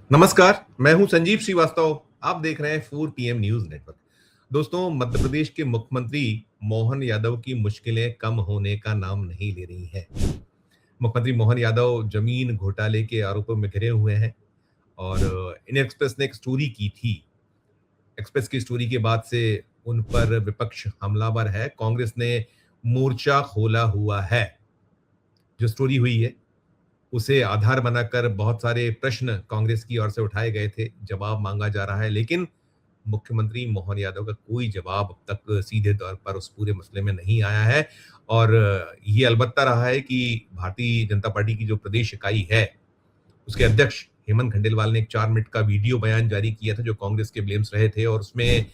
नमस्कार, मैं हूं संजीव श्रीवास्तव। आप देख रहे हैं 4 पीएम न्यूज नेटवर्क। दोस्तों, मध्य प्रदेश के मुख्यमंत्री मोहन यादव की मुश्किलें कम होने का नाम नहीं ले रही हैं। मुख्यमंत्री मोहन यादव जमीन घोटाले के आरोपों में घिरे हुए हैं और इंडियन एक्सप्रेस ने एक स्टोरी की थी। एक्सप्रेस की स्टोरी के बाद से उन पर विपक्ष हमलावर है। कांग्रेस ने मोर्चा खोला हुआ है। जो स्टोरी हुई है उसे आधार बनाकर बहुत सारे प्रश्न कांग्रेस की ओर से उठाए गए थे, जवाब मांगा जा रहा है, लेकिन मुख्यमंत्री मोहन यादव का कोई जवाब अब तक सीधे तौर पर उस पूरे मसले में नहीं आया है। और ये अलबत्ता रहा है कि भारतीय जनता पार्टी की जो प्रदेश इकाई है, उसके अध्यक्ष हेमंत खंडेलवाल ने एक 4 मिनट का वीडियो बयान जारी किया था, जो कांग्रेस के ब्लेम्स रहे थे। और उसमें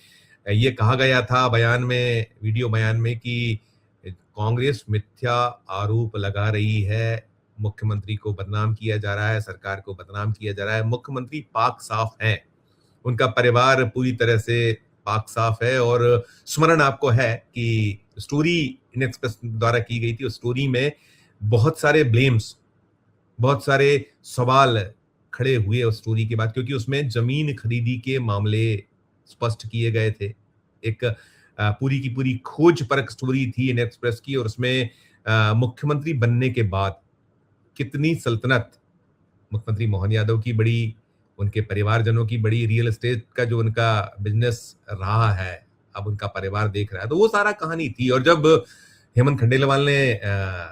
ये कहा गया था बयान में, वीडियो बयान में, कि कांग्रेस मिथ्या आरोप लगा रही है, मुख्यमंत्री को बदनाम किया जा रहा है, सरकार को बदनाम किया जा रहा है। मुख्यमंत्री पाक साफ हैं, उनका परिवार पूरी तरह से पाक साफ है। और स्मरण आपको है कि स्टोरी इंडियन एक्सप्रेस द्वारा की गई थी। उस स्टोरी में बहुत सारे ब्लेम्स, बहुत सारे सवाल खड़े हुए उस स्टोरी के बाद, क्योंकि उसमें जमीन खरीदी के मामले स्पष्ट किए गए थे। एक पूरी की पूरी खोज परख स्टोरी थी इंडियन एक्सप्रेस की। और उसमें मुख्यमंत्री बनने के बाद कितनी सल्तनत मुख्यमंत्री मोहन यादव की बढ़ी, उनके परिवारजनों की बढ़ी, रियल एस्टेट का जो उनका बिजनेस रहा है, अब उनका परिवार देख रहा है, तो वो सारा कहानी थी। और जब हेमंत खंडेलवाल ने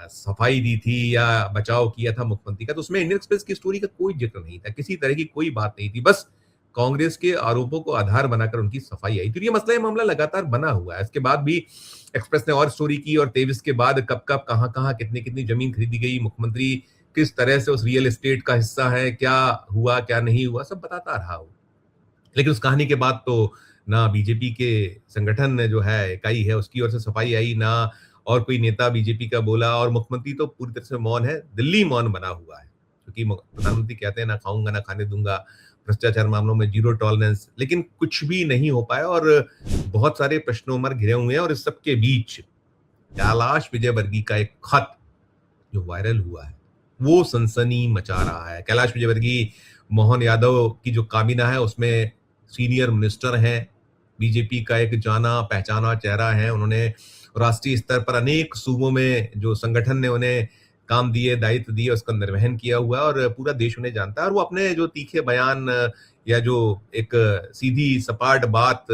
सफाई दी थी या बचाव किया था मुख्यमंत्री का, तो उसमें इंडियन एक्सप्रेस की स्टोरी का कोई जिक्र नहीं था, किसी तरह की कोई बात नहीं थी। बस कांग्रेस के आरोपों को आधार बनाकर उनकी सफाई आई थी। ये मसला, ये मामला लगातार बना हुआ है। इसके बाद भी एक्सप्रेस ने और स्टोरी की, और 23 के बाद कब कब कहां कहां कितनी कितनी जमीन खरीदी गई, मुख्यमंत्री किस तरह से उस रियल एस्टेट का हिस्सा है, क्या हुआ क्या नहीं हुआ, सब बताता रहा हो। लेकिन उस कहानी के बाद तो ना बीजेपी के संगठन ने जो है इकाई है उसकी ओर से सफाई आई, ना और कोई नेता बीजेपी का बोला। और मुख्यमंत्री तो पूरी तरह से मौन है, दिल्ली मौन बना हुआ है, क्योंकि प्रधानमंत्री कहते हैं ना खाऊंगा ना खाने दूंगा, भ्रष्टाचार मामलों में जीरो टॉलरेंस, लेकिन कुछ भी नहीं हो पाया। और बहुत सारे प्रश्नों में घिरे हुए हैं। और इस सबके बीच कैलाश विजयवर्गीय का एक खत जो वायरल हुआ है, वो सनसनी मचा रहा है। कैलाश विजयवर्गीय मोहन यादव की जो काबीना है उसमें सीनियर मिनिस्टर हैं, बीजेपी का एक जाना पहचाना चेहरा है। उन्होंने राष्ट्रीय स्तर पर अनेक सूबों में जो संगठन ने उन्हें काम दिए, दायित्व दिए, उसका निर्वहन किया हुआ है और पूरा देश उन्हें जानता है। और वो अपने जो तीखे बयान या जो एक सीधी सपाट बात,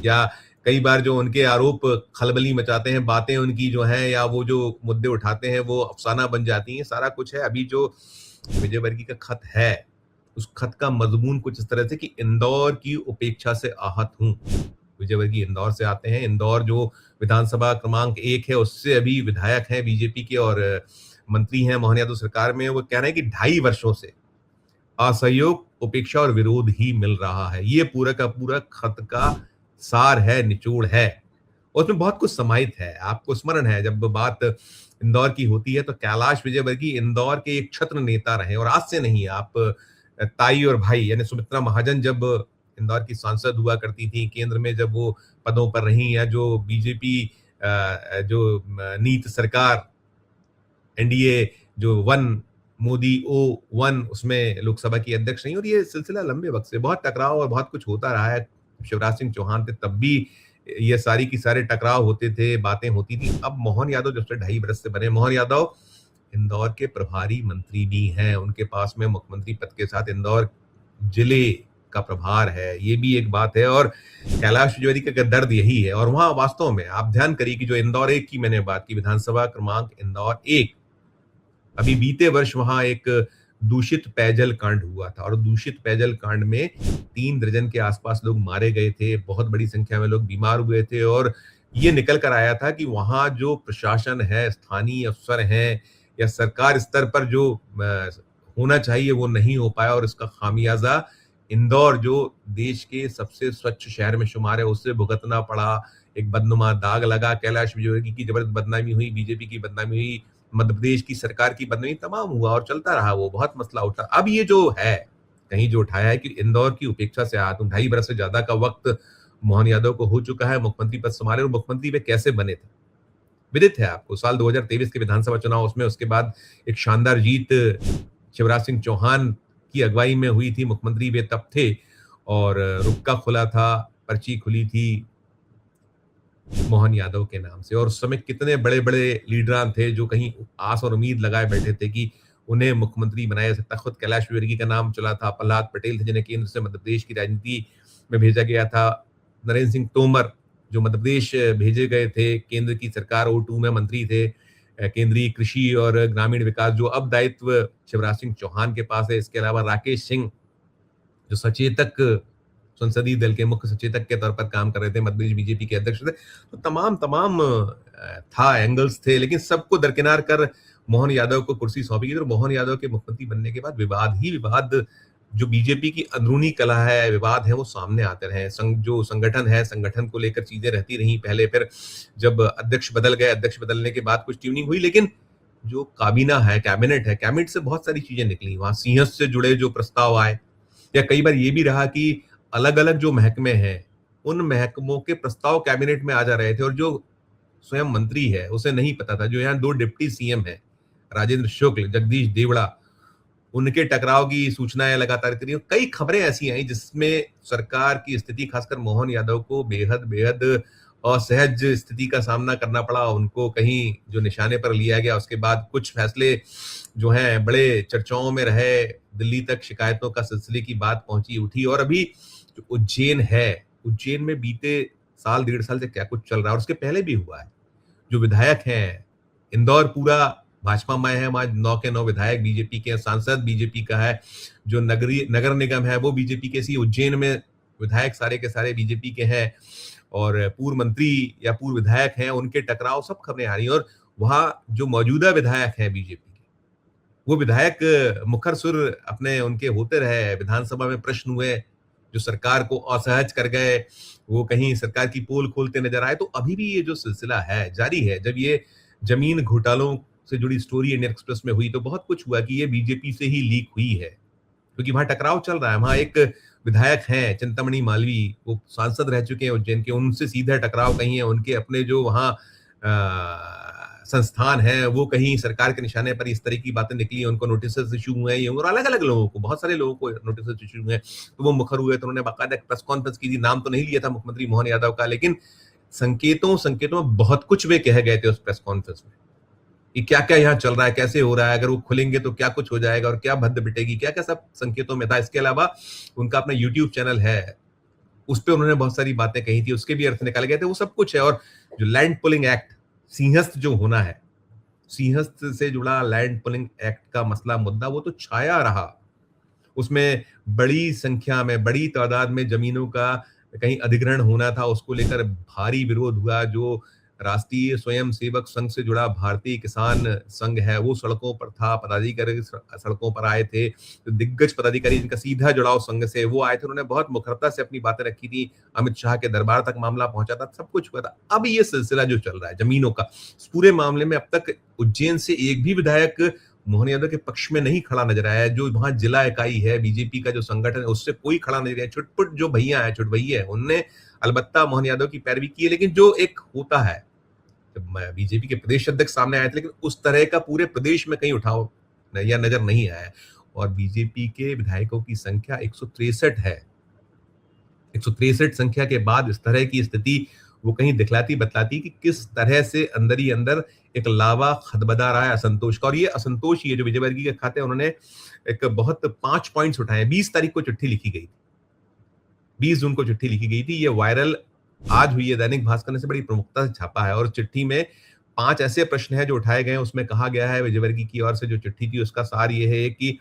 या कई बार जो उनके आरोप खलबली मचाते हैं, बातें उनकी जो हैं, या वो जो मुद्दे उठाते हैं वो अफसाना बन जाती हैं, सारा कुछ है। अभी जो विजयवर्गीय का खत है, उस खत का मजमून कुछ इस तरह से कि इंदौर की उपेक्षा से आहत हूं। विजयवर्गीय इंदौर से आते हैं। इंदौर जो विधानसभा क्रमांक 1 है, उससे अभी विधायक हैं बीजेपी के और मंत्री हैं मोहन यादव सरकार में। वो कह रहे हैं कि 2.5 वर्षों से असहयोग, उपेक्षा और विरोध ही मिल रहा है। ये पूरा का पूरा खत का सार है, निचोड़ है। और उसमें बहुत कुछ समाहित है। आपको स्मरण है, जब बात इंदौर की होती है तो कैलाश विजयवर्गीय इंदौर के एक छत्र नेता रहे, और आज से नहीं। आप ताई और भाई यानी सुमित्रा महाजन जब इंदौर की सांसद हुआ करती थी, केंद्र में जब वो पदों पर रही, या जो बीजेपी जो नीत सरकार एनडीए जो वन मोदी ओ वन, उसमें लोकसभा की अध्यक्ष रही। और ये सिलसिला लंबे वक्त से बहुत टकराव और बहुत कुछ होता रहा है। शिवराज सिंह चौहान थे तब भी ये सारी की सारे टकराव होते थे, बातें होती थी। अब मोहन यादव जब से 2.5 बरस से बने, मोहन यादव इंदौर के प्रभारी मंत्री भी हैं। उनके पास में मुख्यमंत्री पद के साथ इंदौर जिले का प्रभार है, ये भी एक बात है। और कैलाश विजयवर्गीय का दर्द यही है। और वहां वास्तव में आप ध्यान करिए कि जो इंदौर 1 की मैंने बात की, विधानसभा क्रमांक इंदौर 1, अभी बीते वर्ष वहां एक दूषित पेयजल कांड हुआ था। और दूषित पेयजल कांड में 3 दर्जन के आसपास लोग मारे गए थे, बहुत बड़ी संख्या में लोग बीमार हुए थे। और ये निकल कर आया था कि वहां जो प्रशासन है, स्थानीय अफसर हैं, या सरकार स्तर पर जो होना चाहिए वो नहीं हो पाया। और इसका खामियाजा इंदौर, जो देश के सबसे स्वच्छ शहर में शुमार है, उससे भुगतना पड़ा। एक बदनुमा दाग लगा। कैलाश विजयवर्गीय की जबरदस्त बदनामी हुई, बीजेपी की बदनामी हुई, मध्य प्रदेश की सरकार की बदनामी, तमाम हुआ और चलता रहा, वो बहुत मसला उठा। अब ये जो है कहीं जो उठाया है कि इंदौर की उपेक्षा से आहत हूं, 2.5 बरस से ज्यादा का वक्त मोहन यादव को हो चुका है मुख्यमंत्री पद संभाले, और मुख्यमंत्री वे कैसे बने थे विदित है आपको। साल 2023 के विधानसभा चुनाव, उसमें उसके बाद एक शानदार जीत शिवराज सिंह चौहान की अगुवाई में हुई थी, मुख्यमंत्री वे तब थे और रुक्का खुला था, पर्ची खुली थी मोहन यादव के नाम से। और उस समय कितने बड़े-बड़े लीडरान थे जो कहीं आस और उम्मीद लगाए बैठे थे कि उन्हें मुख्यमंत्री बनाया जा सकता। खुद कैलाश विजयवर्गीय का नाम चला था, प्रहलाद पटेल थे जिन्हें केंद्र से मध्य प्रदेश की राजनीति में भेजा गया था, नरेंद्र सिंह तोमर जो मध्य प्रदेश भेजे गए थे, केंद्र की सरकार O2 में मंत्री थे, केंद्रीय कृषि और ग्रामीण विकास जो अब दायित्व शिवराज सिंह चौहान के पास है। इसके अलावा राकेश सिंह जो सचेतक संसदीय दल के मुख्य सचेतक के तौर पर काम कर रहे थे, मध्य प्रदेश बीजेपी के अध्यक्ष थे। तो तमाम था एंगल्स थे, लेकिन सबको दरकिनार कर मोहन यादव को कुर्सी सौंपी गई। और मोहन यादव के मुख्यमंत्री बनने के बाद विवाद ही विवाद, जो बीजेपी की अंदरूनी कलह है, विवाद है, वो सामने आते रहे। जो संगठन है, संगठन को लेकर चीजें रहती रही पहले, फिर जब अध्यक्ष बदल गए, अध्यक्ष बदलने के बाद कुछ ट्यूनिंग हुई, लेकिन जो काबीना है, कैबिनेट से बहुत सारी चीजें निकली। वहां सिंहस्थ से जुड़े जो प्रस्ताव आए, या कई बार ये भी रहा कि अलग-अलग जो महकमे हैं, उन महकमों के प्रस्ताव कैबिनेट में आ जा रहे थे और जो स्वयं मंत्री है, उसे नहीं पता था। जो यहाँ 2 डिप्टी सीएम हैं, राजेंद्र शुक्ल, जगदीश देवड़ा, उनके टकराव की सूचनाएं लगातार आती रही। कई खबरें ऐसी आई जिसमें सरकार की स्थिति, खासकर मोहन यादव को बेहद असहज स्थिति का सामना करना पड़ा। उनको कहीं जो निशाने पर लिया गया, उसके बाद कुछ फैसले जो हैं बड़े चर्चाओं में रहे, दिल्ली तक शिकायतों का सिलसिले की बात पहुंची उठी। और अभी जो उज्जैन है, उज्जैन में बीते साल, 1.5 साल से क्या कुछ चल रहा है, और उसके पहले भी हुआ है। जो विधायक हैं, इंदौर पूरा भाजपा में है, वहां 9 के 9 विधायक बीजेपी के, सांसद बीजेपी का है, जो नगर निगम है वो बीजेपी के, सी उज्जैन में विधायक सारे के सारे बीजेपी के हैं, और पूर्व मंत्री या पूर्व विधायक हैं, उनके टकराव, सब खबरें आ रही हैं। और वहां जो मौजूदा विधायक हैं बीजेपी के, वो विधायक मुखर सुर अपने उनके होते रहे, विधानसभा में प्रश्न हुए, जो सरकार को असहज कर गए, वो कहीं सरकार की पोल खोलते नजर आए। तो अभी भी ये जो सिलसिला है जारी है। जब ये जमीन घोटालों से जुड़ी स्टोरी इंडियन एक्सप्रेस में हुई तो बहुत कुछ हुआ कि ये बीजेपी से ही लीक हुई है, क्योंकि वहां टकराव चल रहा है। वहां एक विधायक हैं चिंतामणि मालवीय, वो सांसद रह चुके हैं उज्जैन के, उनसे सीधा टकराव कहीं है। उनके अपने जो वहां संस्थान है, वो कहीं सरकार के निशाने पर इस तरह की बातें निकली हैं, उनको नोटिस इशू हुए हैं, और अलग अलग लोगों को, बहुत सारे लोगों को नोटिस इशू हुए हैं। तो वो मुखर हुए, तो उन्होंने बाकायदा प्रेस कॉन्फ्रेंस की थी। नाम तो नहीं लिया था मुख्यमंत्री मोहन यादव का, लेकिन संकेतों में बहुत कुछ वे कह गए थे उस प्रेस कॉन्फ्रेंस में कि क्या क्या यहाँ चल रहा है, कैसे हो रहा है, अगर वो खुलेंगे तो क्या कुछ हो जाएगा और क्या भद्द बिटेगी, क्या क्या सब संकेतों में था। इसके अलावा उनका अपना यूट्यूब चैनल है, उस पर उन्होंने बहुत सारी बातें कही थी, उसके भी अर्थ निकाले गए थे, वो सब कुछ है। और जो लैंड पुलिंग एक्ट, सिंहस्थ जो होना है, सिंहस्थ से जुड़ा लैंड पुलिंग एक्ट का मसला, मुद्दा, वो तो छाया रहा। उसमें बड़ी संख्या में, बड़ी तादाद में जमीनों का कहीं अधिग्रहण होना था, उसको लेकर भारी विरोध हुआ। जो राष्ट्रीय स्वयं सेवक संघ से जुड़ा भारतीय किसान संघ है, वो सड़कों पर था, पदाधिकारी सड़कों पर आए थे। तो दिग्गज पदाधिकारी जिनका सीधा जुड़ाव संघ से, वो आए थे, उन्होंने बहुत मुखरता से अपनी बातें रखी थी। अमित शाह के दरबार तक मामला पहुंचा था, सब कुछ हुआ था। अब ये सिलसिला जो चल रहा है जमीनों का, इस पूरे मामले में अब तक उज्जैन से एक भी विधायक मोहन यादव के पक्ष में नहीं खड़ा नजर आया है। जो वहां जिला इकाई है बीजेपी का, जो संगठन है, उससे कोई खड़ा नहीं रहा। छुटपुट जो भैया है, छुटभैया है, उनने अलबत्ता मोहन यादव की पैरवी की है, लेकिन जो एक होता है, जब बीजेपी के प्रदेश अध्यक्ष सामने आए थे, लेकिन उस तरह का पूरे प्रदेश में कहीं उठाव या नजर नहीं आया। और बीजेपी के विधायकों की संख्या 163 है। 163 संख्या के बाद इस तरह की स्थिति वो कहीं दिखलाती बतलाती कि किस तरह से अंदर ही अंदर एक लावा खदबदा रहा है असंतोष का। और ये असंतोष, ये जो विजयवर्गीय के खाते, उन्होंने एक बहुत 5 पॉइंट्स उठाए। 20 तारीख को चिट्ठी लिखी गई, 20 जून को चिट्ठी लिखी गई थी। ये वायरल आज हुई है, दैनिक भास्कर ने से बड़ी प्रमुखता से छापा है। और चिट्ठी में 5 ऐसे प्रश्न हैं जो उठाए गए हैं। उसमें कहा गया है, विजयवर्गीय की ओर से जो चिट्ठी थी उसका सार ये है कि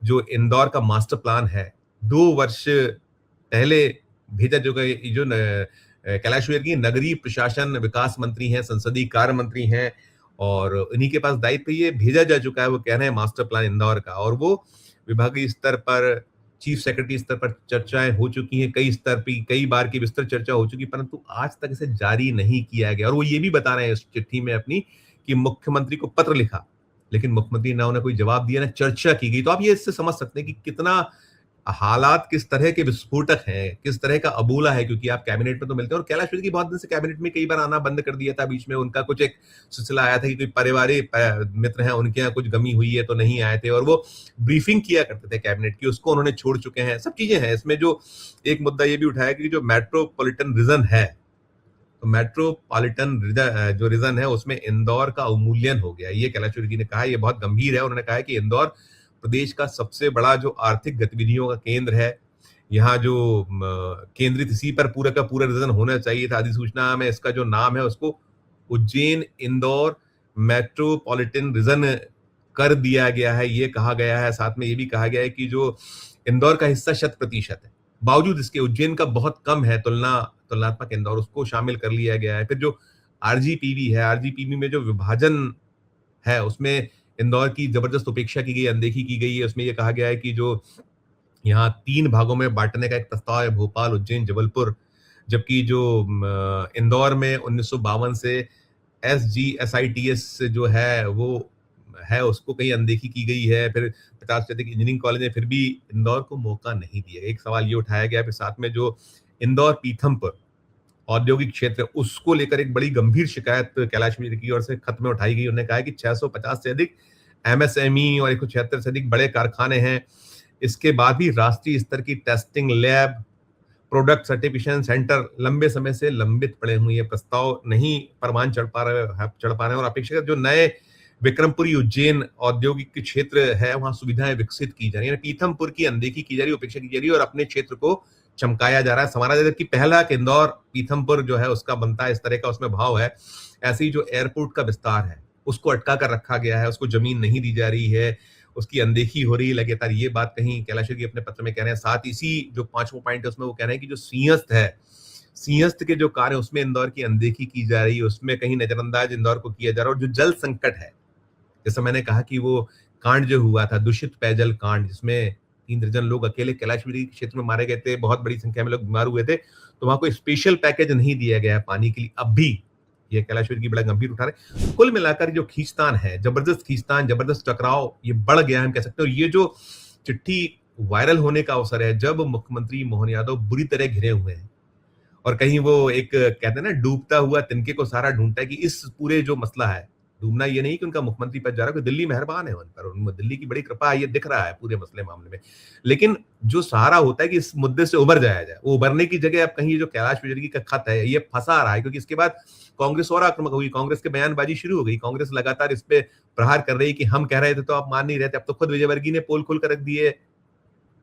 जो इंदौर का मास्टर प्लान है, 2 वर्ष पहले भेजा, जो कैलाश विजयवर्गीय नगरीय प्रशासन विकास मंत्री हैं, संसदीय कार्य मंत्री हैं, और इन्हीं के पास दायित्व ये भेजा जा चुका है। वो कह रहे हैं मास्टर प्लान इंदौर का, और वो विभागीय स्तर पर, चीफ सेक्रेटरी स्तर पर चर्चाएं हो चुकी हैं, कई स्तर पर, कई बार की विस्तृत चर्चा हो चुकी, परंतु आज तक इसे जारी नहीं किया गया। और वो ये भी बता रहे हैं इस चिट्ठी में अपनी कि मुख्यमंत्री को पत्र लिखा, लेकिन मुख्यमंत्री ना उन्हें कोई जवाब दिया, ना चर्चा की गई। तो आप ये इससे समझ सकते हैं कि कितना हालात किस तरह के विस्फोटक हैं, किस तरह का अबोला है, क्योंकि आप कैबिनेट में तो मिलते हैं और कैलाश विजयवर्गीय बहुत दिन से कैबिनेट में कई बार आना बंद कर दिया था। बीच में उनका कुछ एक सिलसिला आया था कि कोई पारिवारिक मित्र हैं, उनके यहाँ कुछ गमी हुई है तो नहीं आए थे, और वो ब्रीफिंग किया करते थे कैबिनेट की, उसको उन्होंने छोड़ चुके हैं। सब चीजें हैं इसमें। जो एक मुद्दा ये भी उठाया कि जो मेट्रोपॉलिटन रीजन है, तो मेट्रोपॉलिटन जो रीजन है उसमें इंदौर का अवमूल्यन हो गया, ये कैलाश विजयवर्गीय ने कहा। ये बहुत गंभीर है। उन्होंने कहा है कि इंदौर प्रदेश का सबसे बड़ा जो आर्थिक गतिविधियों का केंद्र है, यहाँ जो केंद्रित इसी पर पूरा का पूरा रीजन होना चाहिए था। अधिसूचना में इसका जो नाम है उसको उज्जैन इंदौर मेट्रोपॉलिटन रीजन कर दिया गया है, ये कहा गया है। साथ में ये भी कहा गया है कि जो इंदौर का हिस्सा 100% है, बावजूद इसके उज्जैन का बहुत कम है तुलनात्मक इंदौर, उसको शामिल कर लिया गया है। फिर जो आरजीपीवी है, आरजीपीवी में जो विभाजन है उसमें इंदौर की जबरदस्त उपेक्षा की गई, अनदेखी की गई है। उसमें यह कहा गया है कि जो यहाँ 3 भागों में बांटने का एक प्रस्ताव है, भोपाल, उज्जैन, जबलपुर, जबकि जो इंदौर में 1952 से एसजीएसआईटीएस जो है वो है, उसको कहीं अनदेखी की गई है। फिर 50 से अधिक इंजीनियरिंग कॉलेज में फिर भी इंदौर को मौका नहीं दिया। एक सवाल ये उठाया गया। फिर साथ में जो इंदौर पीथमपुर औद्योगिक क्षेत्र, उसको लेकर एक बड़ी गंभीर शिकायत कैलाश विजयवर्गीय की ओर से खत में उठाई गई। उन्होंने कहा है कि 650 से अधिक एमएसएमई और 176 से अधिक बड़े कारखाने हैं। इसके बाद भी राष्ट्रीय स्तर की testing lab, product certification centre लंबे समय से लंबित पड़े हुए, ये प्रस्ताव नहीं परवान चढ़ पा रहे हैं। और अपेक्षाकृत जो नए विक्रमपुरी उज्जैन औद्योगिक क्षेत्र है, वहां सुविधाएं विकसित की जा रही है। पीथमपुर की अनदेखी की जा रही है, उपेक्षा की जा रही है और अपने क्षेत्र को चमकाया जा रहा है, संवारा जा रहा है। कि पहला कि इंदौर पीथमपुर जो है उसका बनता है, इस तरह का उसमें भाव है। ऐसे ही जो एयरपोर्ट का विस्तार है उसको अटका कर रखा गया है, उसको जमीन नहीं दी जा रही है, उसकी अनदेखी हो रही है लगातार। ये बात कहीं कैलाश विजयवर्गीय अपने पत्र में कह रहे हैं। साथ इसी जो 5वां पॉइंट है उसमें वो कह रहे हैं कि जो सिंहस्थ है, सिंहस्थ के जो कार्य उसमें इंदौर की अनदेखी की जा रही है, उसमें कहीं नजरअंदाज इंदौर को किया जा रहा है। और जो जल संकट है, जैसे मैंने कहा कि वो कांड जो हुआ था, दूषित पेयजल कांड, जिसमें 3 दर्जन लोग अकेले कैलाश विजयवर्गीय क्षेत्र में मारे गए थे, बहुत बड़ी संख्या में लोग बीमार हुए थे, तो वहां कोई स्पेशल पैकेज नहीं दिया गया है पानी के लिए। अब भी ये कैलाश विजयवर्गीय बड़ा गंभीर उठा रहे। कुल मिलाकर जो खींचतान है, जबरदस्त खींचतान, जबरदस्त टकराव, ये बढ़ गया है, हम कह सकते हैं। और ये जो चिट्ठी वायरल होने का अवसर है, जब मुख्यमंत्री मोहन यादव बुरी तरह घिरे हुए हैं और कहीं वो एक कहते हैं ना, डूबता हुआ तिनके को सहारा ढूंढता है, कि इस पूरे जो मसला है, डूबना ये नहीं कि उनका मुख्यमंत्री पद जा रहा है, दिल्ली मेहरबान है उन पर, उन दिल्ली की बड़ी कृपा है, ये दिख रहा है पूरे मसले मामले में। लेकिन जो सहारा होता है कि इस मुद्दे से उबर जाया जाए, वो उबरने की जगह अब कहीं जो कैलाश विजयवर्गीय का खत है, ये फंसा रहा है। क्योंकि इसके बाद कांग्रेस और आक्रामक हुई, कांग्रेस के बयानबाजी शुरू हो गई। कांग्रेस लगातार इस पे प्रहार कर रही कि हम कह रहे थे तो आप मान नहीं रहे थे। अब तो खुद विजयवर्गीय ने पोल खोल कर रख दिए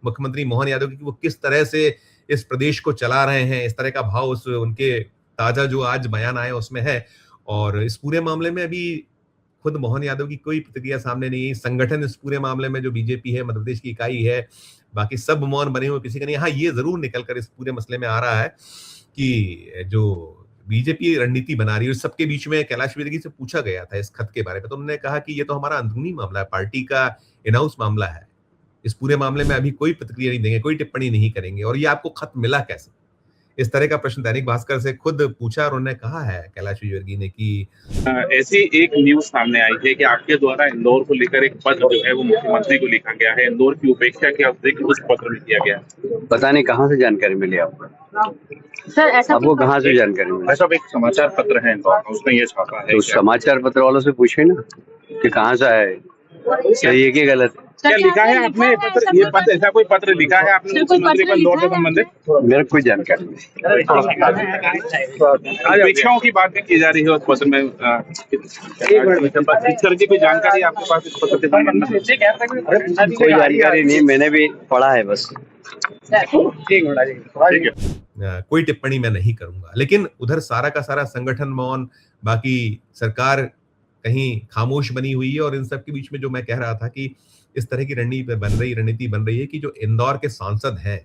मुख्यमंत्री मोहन यादव की, वो किस तरह से इस प्रदेश को चला रहे हैं। इस तरह का भाव उस उनके ताजा जो आज बयान आए उसमें है। और इस पूरे मामले में अभी खुद मोहन यादव की कोई प्रतिक्रिया सामने नहीं है। संगठन इस पूरे मामले में जो बीजेपी है, मध्य प्रदेश की इकाई है, बाकी सब मौन बने हुए, किसी का नहीं। हाँ, ये जरूर निकल कर इस पूरे मसले में आ रहा है कि जो बीजेपी रणनीति बना रही है, सबके बीच में कैलाश विजयवर्गीय से पूछा गया था इस खत के बारे में, तो उन्होंने कहा कि ये तो हमारा अंदरूनी मामला है, पार्टी का इन हाउस मामला है, इस पूरे मामले में अभी कोई प्रतिक्रिया नहीं देंगे, कोई टिप्पणी नहीं करेंगे। और ये आपको खत मिला कैसे, इस तरह का प्रश्न दैनिक भास्कर से खुद पूछा और उन्होंने कहा है कैलाश विजयवर्गीय ने कि ऐसी एक न्यूज सामने आई है कि आपके द्वारा इंदौर को लेकर एक पत्र जो है वो मुख्यमंत्री को लिखा गया है, इंदौर की उपेक्षा के जिक्र उस पत्र में किया गया है। पता नहीं कहाँ से जानकारी मिली आपको सर, ऐसा आपको कहाँ से जानकारी मिली? ऐसा एक समाचार पत्र है इंदौर का, उसमें ये छापा है। तो समाचार पत्र वालों से पूछे ना कि कहाँ से आए, सही है कि गलत है? क्या लिखा है आपने पत्र? ये पत्र, ऐसा कोई पत्र लिखा है आपने मुख्यमंत्री को इंदौर से संबंधित? मेरे कोई जानकारी नहीं। अपेक्षाओं की बात भी की जा रही है उस पत्र में, इस तरह की कोई जानकारी आपके पास इस पत्र से? कोई जानकारी नहीं, मैंने भी पढ़ा है बस। कोई टिप्पणी मैं नहीं करूंगा। लेकिन उधर सारा का सारा संगठन मौन, बाकी सरकार कहीं खामोश बनी हुई है। और इन सब के बीच में जो मैं कह रहा था कि इस तरह की रणनीति बन रही है कि जो इंदौर के सांसद हैं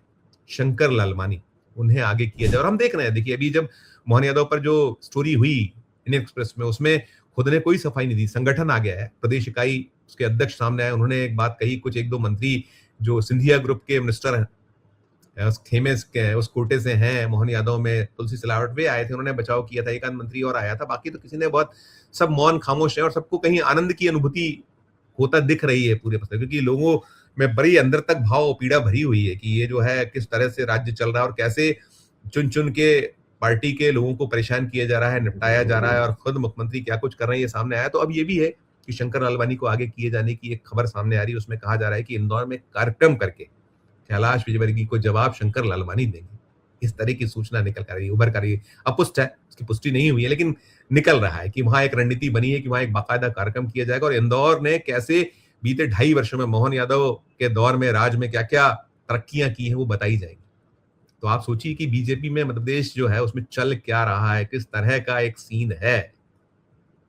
शंकर लालवानी, उन्हें आगे किया जाए। और हम देख रहे हैं, देखिए अभी जब मोहन यादव पर जो स्टोरी हुई इंडियन एक्सप्रेस में, उसमें खुद ने कोई सफाई नहीं दी। संगठन आ गया है, प्रदेश इकाई उसके अध्यक्ष सामने आए, उन्होंने एक बात कही। कुछ 1-2 मंत्री जो सिंधिया ग्रुप के मिनिस्टर हैं, उस खेमे उस कोटे से हैं, मोहन यादव में तुलसी सिलावट वे आए थे, उन्होंने बचाव किया था। एक आध मंत्री और आया था, बाकी तो किसी ने बहुत, सब मौन खामोश है। और सबको कहीं आनंद की अनुभूति होता दिख रही है पूरे मसले, क्योंकि लोगों में बड़ी अंदर तक भाव पीड़ा भरी हुई है कि ये जो है किस तरह से राज्य चल रहा है और कैसे चुन चुन के पार्टी के लोगों को परेशान किया जा रहा है, निपटाया जा रहा है, और खुद मुख्यमंत्री क्या कुछ कर रहे हैं ये सामने आया। तो अब ये भी है कि शंकर लालवानी को आगे किए जाने की एक खबर सामने आ रही है। उसमें कहा जा रहा है कि इंदौर में कार्यक्रम करके कैलाश विजयवर्गीय को जवाब शंकर लालवानी देंगे। इस तरह की सूचना निकल कर रही है, उभर कर रही है। अपुष्ट है, उसकी पुष्टि नहीं हुई है, लेकिन निकल रहा है कि वहां एक रणनीति बनी है कि वहां एक बाकायदा कार्यक्रम किया जाएगा। और इंदौर ने कैसे बीते 2.5 वर्षों में मोहन यादव के दौर में राज में क्या क्या तरक्कियां की हैं वो बताई जाएगी। तो आप सोचिए कि बीजेपी में मध्य प्रदेश जो है उसमें चल क्या रहा है, किस तरह का एक सीन है।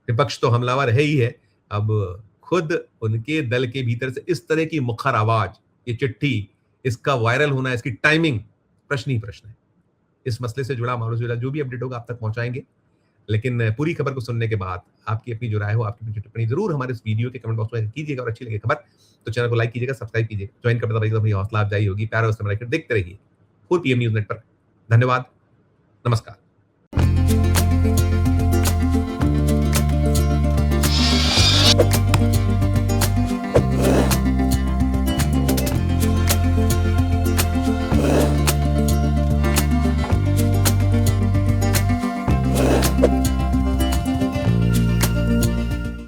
विपक्ष तो हमलावर है ही है, अब खुद उनके दल के भीतर से इस तरह की मुखर आवाज, ये चिट्ठी, इसका वायरल होना, इसकी टाइमिंग, प्रश्न ही प्रश्न है। इस मसले से जुड़ा, मामलों से जुड़ा जो भी अपडेट होगा आप तक पहुंचाएंगे, लेकिन पूरी खबर को सुनने के बाद आपकी अपनी जो राय हो, आपकी अपनी टिप्पणी जरूर हमारे इस वीडियो के कमेंट बॉक्स में कीजिएगा। और अच्छी लगे खबर तो चैनल को लाइक कीजिएगा, सब्सक्राइब कीजिएगा, ज्वाइन कर बताइएगा, हौसला अफजाई होगी। प्यार और देखते रहिए 4 PM न्यूज नेटवर्क। धन्यवाद, नमस्कार।